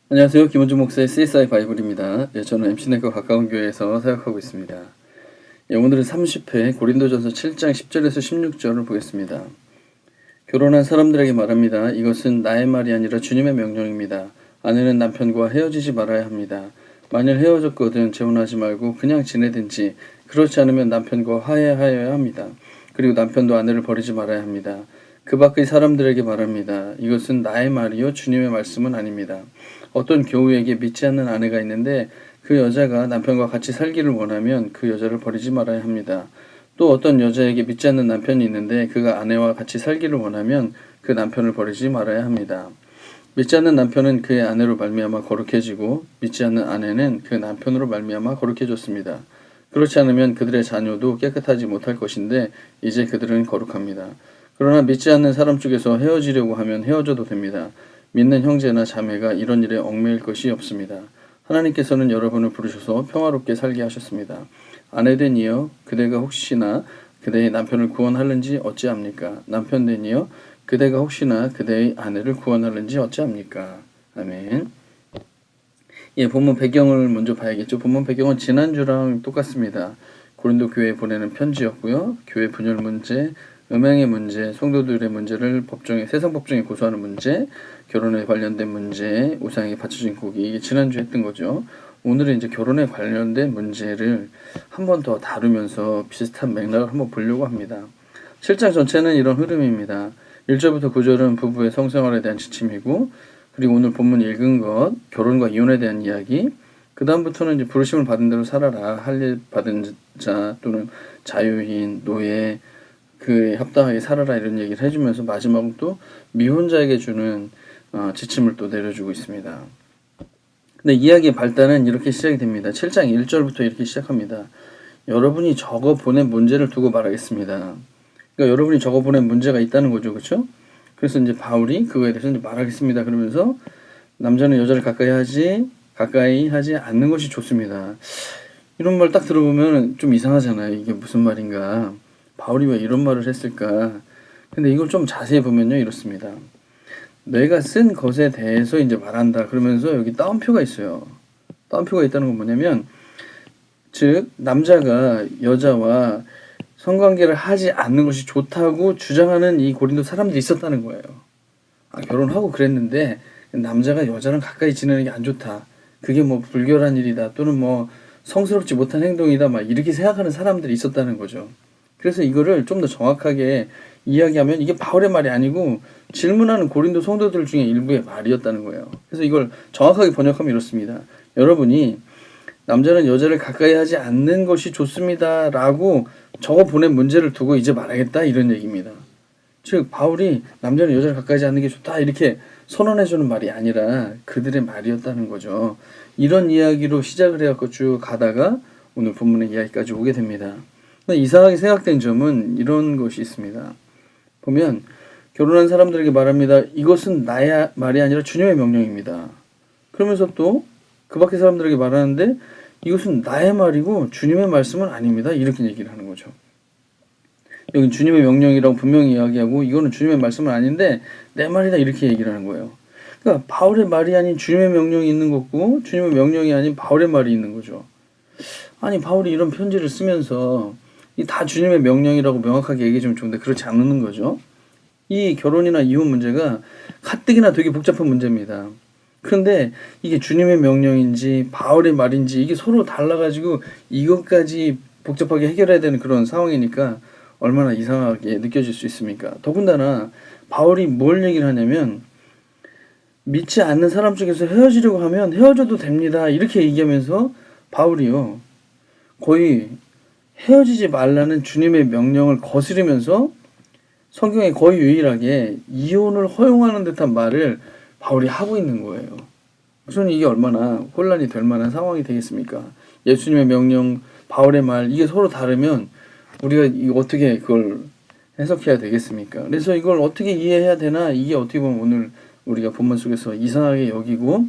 안녕하세요. 김원중 목사의 CSI 바이블입니다. 저는 MC넷과 가까운 교회에서 사역하고 있습니다. 오늘은 30회 고린도전서 7장 10절에서 16절을 보겠습니다. 결혼한 사람들에게 말합니다. 이것은 나의 말이 아니라 주님의 명령입니다. 아내는 남편과 헤어지지 말아야 합니다. 만일 헤어졌거든 재혼하지 말고 그냥 지내든지, 그렇지 않으면 남편과 화해하여야 합니다. 그리고 남편도 아내를 버리지 말아야 합니다. 그 밖의 사람들에게 말합니다. 이것은 나의 말이요 주님의 말씀은 아닙니다. 어떤 교우에게 믿지 않는 아내가 있는데 그 여자가 남편과 같이 살기를 원하면 그 여자를 버리지 말아야 합니다. 또 어떤 여자에게 믿지 않는 남편이 있는데 그가 아내와 같이 살기를 원하면 그 남편을 버리지 말아야 합니다. 믿지 않는 남편은 그의 아내로 말미암아 거룩해지고 믿지 않는 아내는 그 남편으로 말미암아 거룩해졌습니다. 그렇지 않으면 그들의 자녀도 깨끗하지 못할 것인데 이제 그들은 거룩합니다. 그러나 믿지 않는 사람 중에서 헤어지려고 하면 헤어져도 됩니다. 믿는 형제나 자매가 이런 일에 얽매일 것이 없습니다. 하나님께서는 여러분을 부르셔서 평화롭게 살게 하셨습니다. 아내된 이여 그대가 혹시나 그대의 남편을 구원하는지 어찌합니까? 남편된 이여 그대가 혹시나 그대의 아내를 구원하는지 어찌합니까? 아멘. 본문 배경을 먼저 봐야겠죠. 본문 배경은 지난주랑 똑같습니다. 고린도 교회에 보내는 편지였고요. 교회 분열 문제, 음행의 문제, 성도들의 문제를 세상 법정에 고소하는 문제, 결혼에 관련된 문제, 우상에 바쳐진 고기, 이게 지난주에 했던 거죠. 오늘은 이제 결혼에 관련된 문제를 한 번 더 다루면서 비슷한 맥락을 한번 보려고 합니다. 7장 전체는 이런 흐름입니다. 1절부터 9절은 부부의 성생활에 대한 지침이고, 그리고 오늘 본문 읽은 것, 결혼과 이혼에 대한 이야기, 그 다음부터는 이제 부르심을 받은 대로 살아라, 할 일 받은 자 또는 자유인, 노예, 그에 합당하게 살아라 이런 얘기를 해주면서 마지막은 또 미혼자에게 주는 지침을 또 내려주고 있습니다. 근데 이야기의 발단은 이렇게 시작이 됩니다. 7장 1절부터 이렇게 시작합니다. 여러분이 적어 보낸 문제를 두고 말하겠습니다. 그러니까 여러분이 적어 보낸 문제가 있다는 거죠, 그렇죠? 그래서 이제 바울이 그거에 대해서 이제 말하겠습니다. 그러면서 남자는 여자를 가까이 하지 않는 것이 좋습니다. 이런 말 딱 들어보면 좀 이상하잖아요. 이게 무슨 말인가? 바울이 왜 이런 말을 했을까? 근데 이걸 좀 자세히 보면요, 이렇습니다. 내가 쓴 것에 대해서 이제 말한다. 그러면서 여기 따옴표가 있어요. 따옴표가 있다는 건 뭐냐면, 즉 남자가 여자와 성관계를 하지 않는 것이 좋다고 주장하는 이 고린도 사람들이 있었다는 거예요. 결혼하고 그랬는데 남자가 여자랑 가까이 지내는 게 안 좋다. 그게 뭐 불결한 일이다. 또는 뭐 성스럽지 못한 행동이다. 막 이렇게 생각하는 사람들이 있었다는 거죠. 그래서 이거를 좀 더 정확하게 이야기하면 이게 바울의 말이 아니고 질문하는 고린도 성도들 중에 일부의 말이었다는 거예요. 그래서 이걸 정확하게 번역하면 이렇습니다. 여러분이 남자는 여자를 가까이 하지 않는 것이 좋습니다 라고 적어 보낸 문제를 두고 이제 말하겠다 이런 얘기입니다. 즉 바울이 남자는 여자를 가까이 하지 않는 게 좋다 이렇게 선언해주는 말이 아니라 그들의 말이었다는 거죠. 이런 이야기로 시작을 해갖고 쭉 가다가 오늘 본문의 이야기까지 오게 됩니다. 이상하게 생각된 점은 이런 것이 있습니다. 보면 결혼한 사람들에게 말합니다. 이것은 나의 말이 아니라 주님의 명령입니다. 그러면서 또 그 밖의 사람들에게 말하는데 이것은 나의 말이고 주님의 말씀은 아닙니다. 이렇게 얘기를 하는 거죠. 여기 주님의 명령이라고 분명히 이야기하고 이거는 주님의 말씀은 아닌데 내 말이다 이렇게 얘기를 하는 거예요. 그러니까 바울의 말이 아닌 주님의 명령이 있는 거고 주님의 명령이 아닌 바울의 말이 있는 거죠. 아니 바울이 이런 편지를 쓰면서 이 다 주님의 명령이라고 명확하게 얘기해 주면 좋은데 그렇지 않는 거죠. 이 결혼이나 이혼 문제가 가뜩이나 되게 복잡한 문제입니다. 그런데 이게 주님의 명령인지 바울의 말인지 이게 서로 달라가지고 이것까지 복잡하게 해결해야 되는 그런 상황이니까 얼마나 이상하게 느껴질 수 있습니까? 더군다나 바울이 뭘 얘기를 하냐면 믿지 않는 사람 중에서 헤어지려고 하면 헤어져도 됩니다. 이렇게 얘기하면서 바울이요 거의 헤어지지 말라는 주님의 명령을 거스르면서 성경에 거의 유일하게 이혼을 허용하는 듯한 말을 바울이 하고 있는 거예요. 그러니 이게 얼마나 혼란이 될 만한 상황이 되겠습니까? 예수님의 명령, 바울의 말 이게 서로 다르면 우리가 이거 어떻게 그걸 해석해야 되겠습니까? 그래서 이걸 어떻게 이해해야 되나 이게 어떻게 보면 오늘 우리가 본문 속에서 이상하게 여기고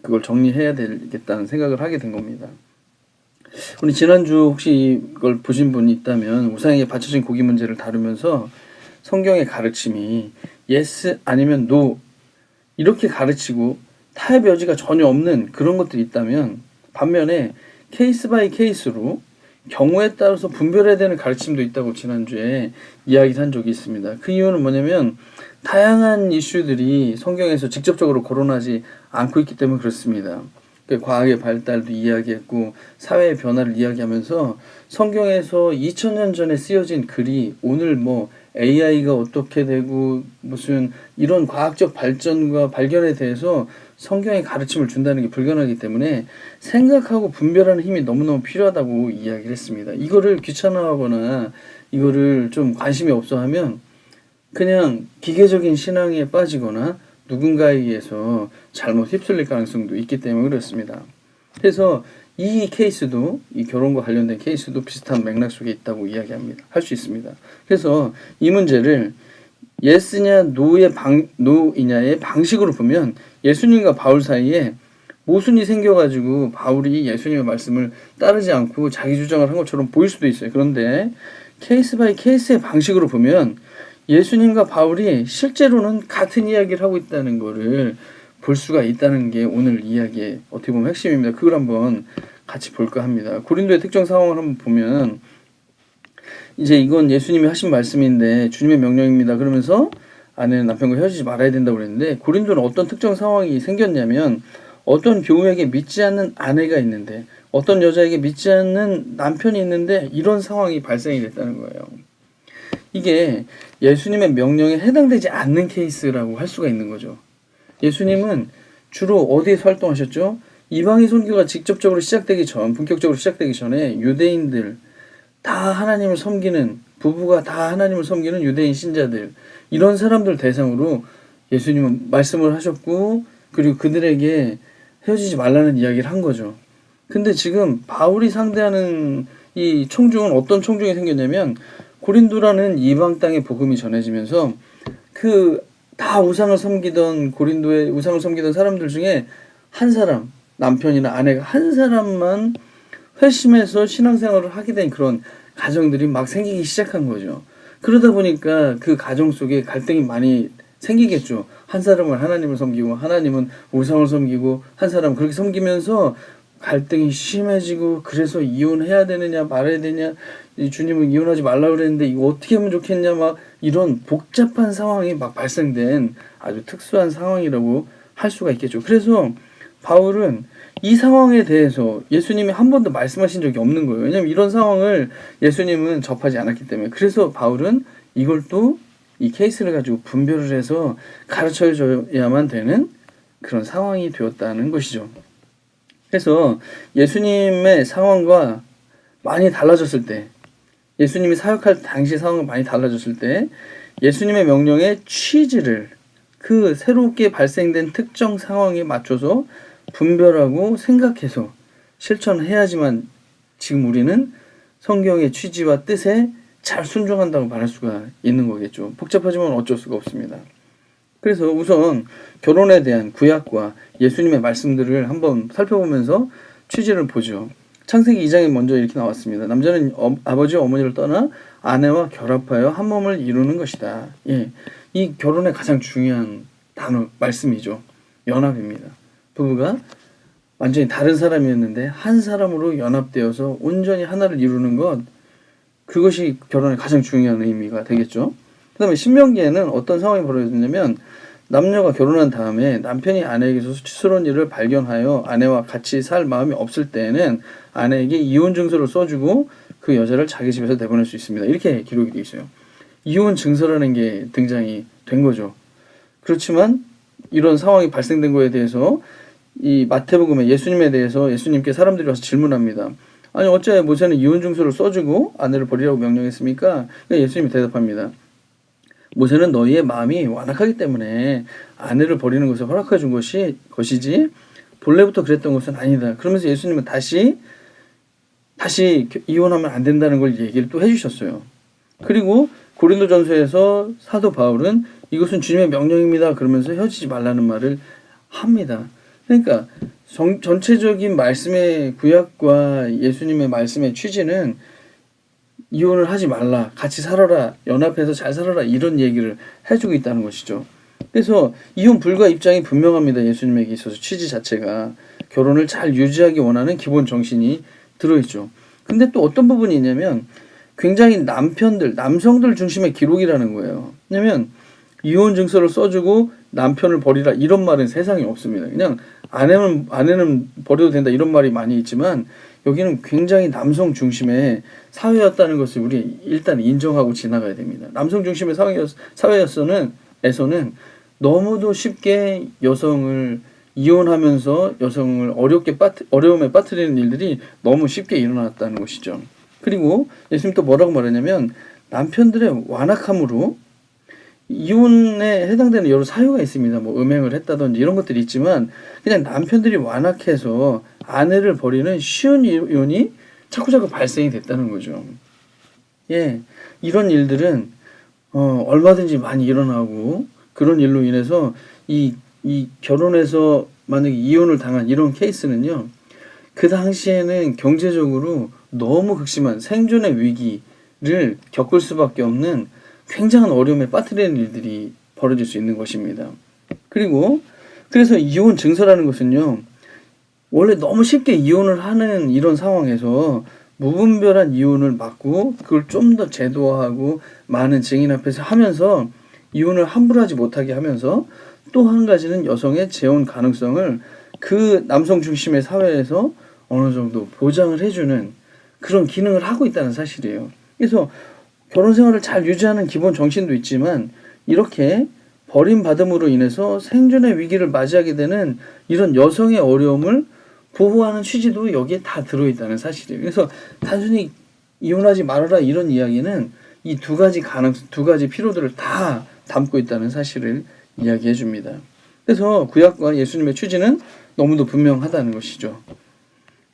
그걸 정리해야 되겠다는 생각을 하게 된 겁니다. 우리 지난주 혹시 이걸 보신 분이 있다면 우상에게 바쳐진 고기 문제를 다루면서 성경의 가르침이 yes 아니면 no 이렇게 가르치고 타협 여지가 전혀 없는 그런 것들이 있다면, 반면에 케이스 바이 케이스로 경우에 따라서 분별해야 되는 가르침도 있다고 지난주에 이야기를 한 적이 있습니다. 그 이유는 뭐냐면 다양한 이슈들이 성경에서 직접적으로 거론하지 않고 있기 때문에 그렇습니다. 과학의 발달도 이야기했고 사회의 변화를 이야기하면서 성경에서 2000년 전에 쓰여진 글이 오늘 뭐 AI가 어떻게 되고 무슨 이런 과학적 발전과 발견에 대해서 성경의 가르침을 준다는 게 불가능하기 때문에 생각하고 분별하는 힘이 너무너무 필요하다고 이야기를 했습니다. 이거를 귀찮아하거나 이거를 좀 관심이 없어 하면 그냥 기계적인 신앙에 빠지거나 누군가에 의해서 잘못 휩쓸릴 가능성도 있기 때문에 그렇습니다. 그래서 이 케이스도, 이 결혼과 관련된 케이스도 비슷한 맥락 속에 있다고 이야기합니다. 할 수 있습니다. 그래서 이 문제를 예스냐 노이냐의 방식으로 보면 예수님과 바울 사이에 모순이 생겨가지고 바울이 예수님의 말씀을 따르지 않고 자기 주장을 한 것처럼 보일 수도 있어요. 그런데 케이스 바이 케이스의 방식으로 보면 예수님과 바울이 실제로는 같은 이야기를 하고 있다는 것을 볼 수가 있다는 게 오늘 이야기의 어떻게 보면 핵심입니다. 그걸 한번 같이 볼까 합니다. 고린도의 특정 상황을 한번 보면 이제 이건 예수님이 하신 말씀인데 주님의 명령입니다. 그러면서 아내는 남편과 헤어지지 말아야 된다고 그랬는데 고린도는 어떤 특정 상황이 생겼냐면 어떤 교우에게 믿지 않는 아내가 있는데 어떤 여자에게 믿지 않는 남편이 있는데 이런 상황이 발생이 됐다는 거예요. 이게 예수님의 명령에 해당되지 않는 케이스라고 할 수가 있는 거죠. 예수님은 주로 어디에서 활동하셨죠? 이방인 선교가 직접적으로 시작되기 전, 본격적으로 시작되기 전에 유대인들, 다 하나님을 섬기는, 부부가 다 하나님을 섬기는 유대인 신자들, 이런 사람들 대상으로 예수님은 말씀을 하셨고, 그리고 그들에게 헤어지지 말라는 이야기를 한 거죠. 근데 지금 바울이 상대하는 이 청중은 어떤 청중이 생겼냐면 고린도라는 이방 땅의 복음이 전해지면서 그 다 우상을 섬기던 고린도의 우상을 섬기던 사람들 중에 한 사람, 남편이나 아내가 한 사람만 회심해서 신앙생활을 하게 된 그런 가정들이 막 생기기 시작한 거죠. 그러다 보니까 그 가정 속에 갈등이 많이 생기겠죠. 한 사람은 하나님을 섬기고 하나님은 우상을 섬기고 한 사람은 그렇게 섬기면서 갈등이 심해지고 그래서 이혼해야 되느냐 말아야 되냐 주님은 이혼하지 말라고 그랬는데 이거 어떻게 하면 좋겠냐 막 이런 복잡한 상황이 막 발생된 아주 특수한 상황이라고 할 수가 있겠죠. 그래서 바울은 이 상황에 대해서 예수님이 한 번도 말씀하신 적이 없는 거예요. 왜냐하면 이런 상황을 예수님은 접하지 않았기 때문에. 그래서 바울은 이걸 또 이 케이스를 가지고 분별을 해서 가르쳐줘야만 되는 그런 상황이 되었다는 것이죠. 그래서 예수님의 상황과 많이 달라졌을 때, 예수님이 사역할 당시 상황과 많이 달라졌을 때 예수님의 명령의 취지를 그 새롭게 발생된 특정 상황에 맞춰서 분별하고 생각해서 실천해야지만 지금 우리는 성경의 취지와 뜻에 잘 순종한다고 말할 수가 있는 거겠죠. 복잡하지만 어쩔 수가 없습니다. 그래서 우선 결혼에 대한 구약과 예수님의 말씀들을 한번 살펴보면서 취지를 보죠. 창세기 2장에 먼저 이렇게 나왔습니다. 남자는 아버지와 어머니를 떠나 아내와 결합하여 한 몸을 이루는 것이다. 예, 이 결혼의 가장 중요한 단어, 말씀이죠. 연합입니다. 부부가 완전히 다른 사람이었는데 한 사람으로 연합되어서 온전히 하나를 이루는 것, 그것이 결혼의 가장 중요한 의미가 되겠죠. 그 다음에 신명기에는 어떤 상황이 벌어졌냐면 남녀가 결혼한 다음에 남편이 아내에게서 수치스러운 일을 발견하여 아내와 같이 살 마음이 없을 때에는 아내에게 이혼 증서를 써주고 그 여자를 자기 집에서 내보낼 수 있습니다. 이렇게 기록이 되어 있어요. 이혼 증서라는 게 등장이 된 거죠. 그렇지만 이런 상황이 발생된 거에 대해서 이 마태복음에 예수님에 대해서 예수님께 사람들이 와서 질문합니다. 아니 어째 모세는 이혼 증서를 써주고 아내를 버리라고 명령했습니까? 예수님이 대답합니다. 모세는 너희의 마음이 완악하기 때문에 아내를 버리는 것을 허락해 준 것이지 본래부터 그랬던 것은 아니다. 그러면서 예수님은 다시 이혼하면 안 된다는 걸 얘기를 또 해주셨어요. 그리고 고린도전서에서 사도 바울은 이것은 주님의 명령입니다. 그러면서 헤어지지 말라는 말을 합니다. 그러니까 전체적인 말씀의 구약과 예수님의 말씀의 취지는 이혼을 하지 말라, 같이 살아라, 연합해서 잘 살아라 이런 얘기를 해주고 있다는 것이죠. 그래서 이혼 불가 입장이 분명합니다. 예수님에게 있어서 취지 자체가 결혼을 잘 유지하기 원하는 기본 정신이 들어있죠. 근데 또 어떤 부분이 있냐면 굉장히 남성들 중심의 기록이라는 거예요. 왜냐면 이혼 증서를 써주고 남편을 버리라 이런 말은 세상에 없습니다. 그냥 아내는 버려도 된다 이런 말이 많이 있지만 여기는 굉장히 남성 중심의 사회였다는 것을 우리 일단 인정하고 지나가야 됩니다. 남성 중심의 사회에서는 너무도 쉽게 여성을 이혼하면서 여성을 어려움에 빠뜨리는 일들이 너무 쉽게 일어났다는 것이죠. 그리고 예수님 또 뭐라고 말하냐면 남편들의 완악함으로 이혼에 해당되는 여러 사유가 있습니다. 뭐 음행을 했다든지 이런 것들이 있지만 그냥 남편들이 완악해서 아내를 버리는 쉬운 이혼이 자꾸자꾸 발생이 됐다는 거죠. 예, 이런 일들은 얼마든지 많이 일어나고 그런 일로 인해서 이 결혼해서 만약에 이혼을 당한 이런 케이스는요. 그 당시에는 경제적으로 너무 극심한 생존의 위기를 겪을 수밖에 없는 굉장한 어려움에 빠뜨리는 일들이 벌어질 수 있는 것입니다. 그래서 이혼 증서라는 것은요. 원래 너무 쉽게 이혼을 하는 이런 상황에서 무분별한 이혼을 막고 그걸 좀 더 제도화하고 많은 증인 앞에서 하면서 이혼을 함부로 하지 못하게 하면서 또 한 가지는 여성의 재혼 가능성을 그 남성 중심의 사회에서 어느 정도 보장을 해주는 그런 기능을 하고 있다는 사실이에요. 그래서 결혼 생활을 잘 유지하는 기본 정신도 있지만 이렇게 버림받음으로 인해서 생존의 위기를 맞이하게 되는 이런 여성의 어려움을 보호하는 취지도 여기에 다 들어있다는 사실이에요. 그래서 단순히 이혼하지 말아라 이런 이야기는 이 두 가지 필요들을 다 담고 있다는 사실을 이야기해 줍니다. 그래서 구약과 예수님의 취지는 너무도 분명하다는 것이죠.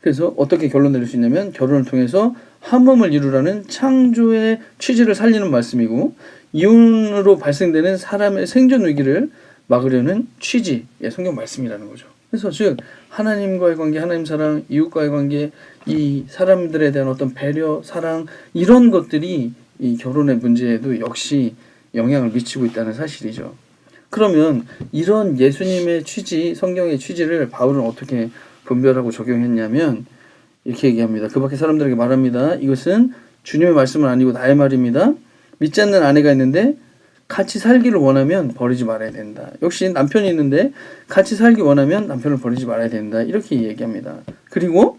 그래서 어떻게 결론 내릴 수 있냐면 결혼을 통해서 한 몸을 이루라는 창조의 취지를 살리는 말씀이고 이혼으로 발생되는 사람의 생존 위기를 막으려는 취지의 성경 말씀이라는 거죠. 그래서 즉 하나님과의 관계, 하나님 사랑, 이웃과의 관계, 이 사람들에 대한 어떤 배려, 사랑 이런 것들이 이 결혼의 문제에도 역시 영향을 미치고 있다는 사실이죠. 그러면 이런 예수님의 취지, 성경의 취지를 바울은 어떻게 분별하고 적용했냐면 이렇게 얘기합니다. 그 밖에 사람들에게 말합니다. 이것은 주님의 말씀은 아니고 나의 말입니다. 믿지 않는 아내가 있는데 같이 살기를 원하면 버리지 말아야 된다. 역시 남편이 있는데 같이 살기 원하면 남편을 버리지 말아야 된다. 이렇게 얘기합니다. 그리고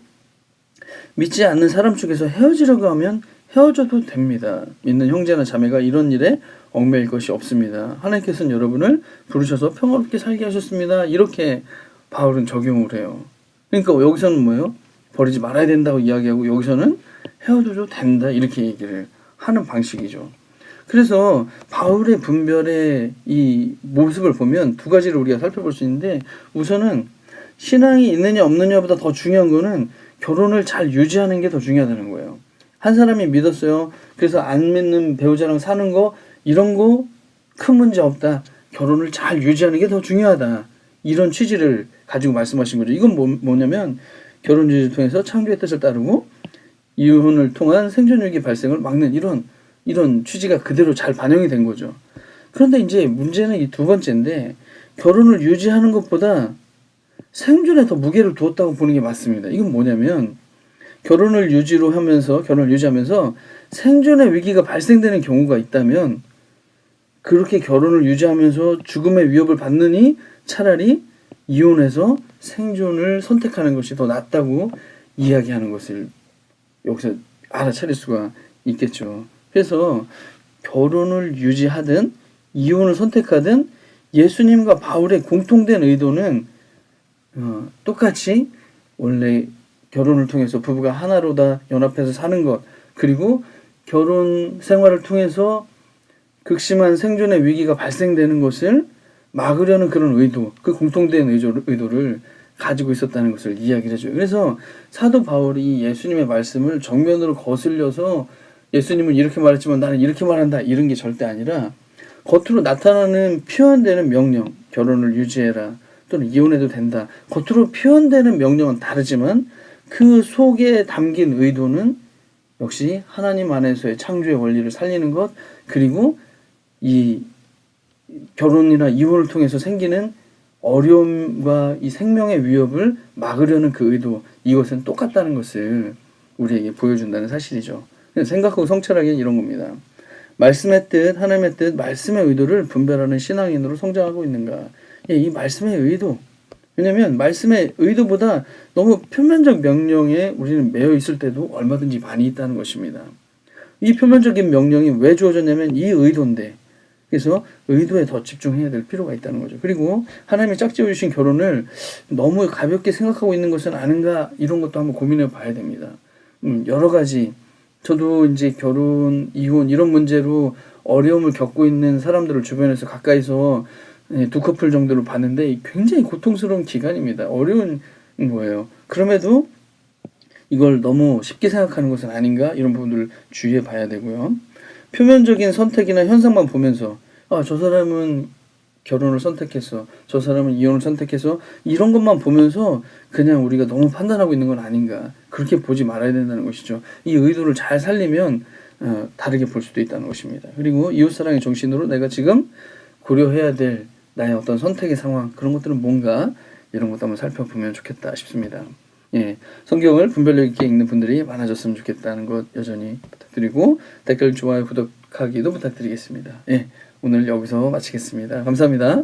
믿지 않는 사람 쪽에서 헤어지려고 하면 헤어져도 됩니다. 믿는 형제나 자매가 이런 일에 얽매일 것이 없습니다. 하나님께서는 여러분을 부르셔서 평화롭게 살게 하셨습니다. 이렇게 바울은 적용을 해요. 그러니까 여기서는 뭐예요? 버리지 말아야 된다고 이야기하고 여기서는 헤어져도 된다 이렇게 얘기를 하는 방식이죠. 그래서 바울의 분별의 이 모습을 보면 두 가지를 우리가 살펴볼 수 있는데 우선은 신앙이 있느냐 없느냐보다 더 중요한 거는 결혼을 잘 유지하는 게 더 중요하다는 거예요. 한 사람이 믿었어요. 그래서 안 믿는 배우자랑 사는 거 이런 거 큰 문제 없다. 결혼을 잘 유지하는 게 더 중요하다. 이런 취지를 가지고 말씀하신 거죠. 이건 뭐냐면 결혼 유지를 통해서 창조의 뜻을 따르고 이혼을 통한 생존위기 발생을 막는 이런 취지가 그대로 잘 반영이 된 거죠. 그런데 이제 문제는 이 두 번째인데 결혼을 유지하는 것보다 생존에 더 무게를 두었다고 보는 게 맞습니다. 이건 뭐냐면 결혼을 유지하면서 생존의 위기가 발생되는 경우가 있다면 그렇게 결혼을 유지하면서 죽음의 위협을 받느니 차라리 이혼해서 생존을 선택하는 것이 더 낫다고 이야기하는 것을 여기서 알아차릴 수가 있겠죠. 그래서 결혼을 유지하든 이혼을 선택하든 예수님과 바울의 공통된 의도는 똑같이 원래 결혼을 통해서 부부가 하나로 다 연합해서 사는 것 그리고 결혼 생활을 통해서 극심한 생존의 위기가 발생되는 것을 막으려는 그런 의도, 그 공통된 의도를 가지고 있었다는 것을 이야기를 해줘요. 그래서 사도 바울이 예수님의 말씀을 정면으로 거슬려서 예수님은 이렇게 말했지만 나는 이렇게 말한다 이런 게 절대 아니라 겉으로 나타나는 표현되는 명령, 결혼을 유지해라 또는 이혼해도 된다. 겉으로 표현되는 명령은 다르지만 그 속에 담긴 의도는 역시 하나님 안에서의 창조의 원리를 살리는 것 그리고 이 결혼이나 이혼을 통해서 생기는 어려움과 이 생명의 위협을 막으려는 그 의도, 이것은 똑같다는 것을 우리에게 보여준다는 사실이죠. 생각하고 성찰하기 이런 겁니다. 말씀의 뜻, 하나님의 뜻, 말씀의 의도를 분별하는 신앙인으로 성장하고 있는가? 이 말씀의 의도. 왜냐면 말씀의 의도보다 너무 표면적 명령에 우리는 매여 있을 때도 얼마든지 많이 있다는 것입니다. 이 표면적인 명령이 왜 주어졌냐면 이 의도인데, 그래서 의도에 더 집중해야 될 필요가 있다는 거죠. 그리고 하나님이 짝지어 주신 결혼을 너무 가볍게 생각하고 있는 것은 아닌가, 이런 것도 한번 고민해 봐야 됩니다. 여러 가지, 저도 이제 결혼, 이혼 이런 문제로 어려움을 겪고 있는 사람들을 주변에서 가까이서 두 커플 정도로 봤는데 굉장히 고통스러운 기간입니다. 어려운 거예요. 그럼에도 이걸 너무 쉽게 생각하는 것은 아닌가, 이런 부분들을 주의해 봐야 되고요. 표면적인 선택이나 현상만 보면서 저 사람은 결혼을 선택했어, 저 사람은 이혼을 선택해서, 이런 것만 보면서 그냥 우리가 너무 판단하고 있는 건 아닌가, 그렇게 보지 말아야 된다는 것이죠. 이 의도를 잘 살리면 다르게 볼 수도 있다는 것입니다. 그리고 이웃사랑의 정신으로 내가 지금 고려해야 될 나의 어떤 선택의 상황, 그런 것들은 뭔가, 이런 것도 한번 살펴보면 좋겠다 싶습니다. 성경을 분별력 있게 읽는 분들이 많아졌으면 좋겠다는 것 여전히 부탁드리고, 댓글, 좋아요, 구독하기도 부탁드리겠습니다. 오늘 여기서 마치겠습니다. 감사합니다.